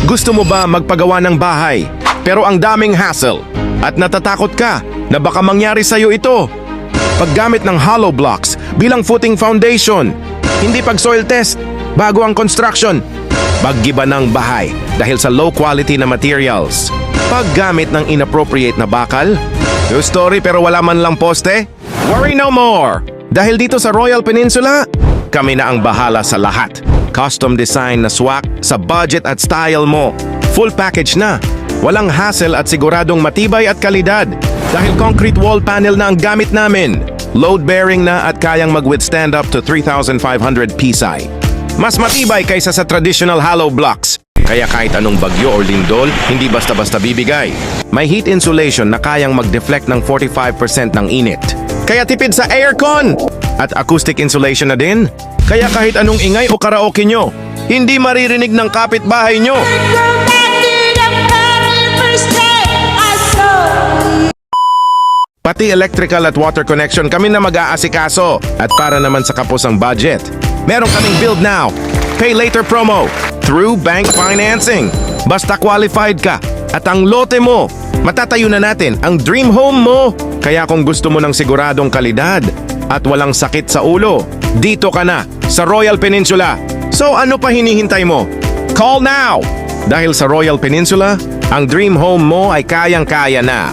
Gusto mo ba magpagawa ng bahay, pero ang daming hassle at natatakot ka na baka mangyari sa'yo ito? Paggamit ng hollow blocks bilang footing foundation, hindi pag soil test bago ang construction. Paggiba ng bahay dahil sa low quality na materials. Paggamit ng inappropriate na bakal. True story pero wala man lang poste? Worry no more! Dahil dito sa Royal Peninsula, kami na ang bahala sa lahat. Custom design na swak sa budget at style mo. Full package na. Walang hassle at siguradong matibay at kalidad. Dahil concrete wall panel na ang gamit namin. Load-bearing na at kayang mag-withstand up to 3,500 psi. Mas matibay kaysa sa traditional hollow blocks. Kaya kahit anong bagyo o lindol, hindi basta-basta bibigay. May heat insulation na kayang mag-deflect ng 45% ng init. Kaya tipid sa aircon! At acoustic insulation na din. Kaya kahit anong ingay o karaoke nyo, hindi maririnig ng kapitbahay nyo. Pati electrical at water connection kami na mag-aasikaso. At para naman sa kapos ang budget, meron kaming build now, pay later promo through bank financing. Basta qualified ka at ang lote mo, matatayo na natin ang dream home mo. Kaya kung gusto mo ng siguradong kalidad at walang sakit sa ulo, dito ka na sa Royal Peninsula. So ano pa hinihintay mo? Call now! Dahil sa Royal Peninsula, ang dream home mo ay kayang-kaya na.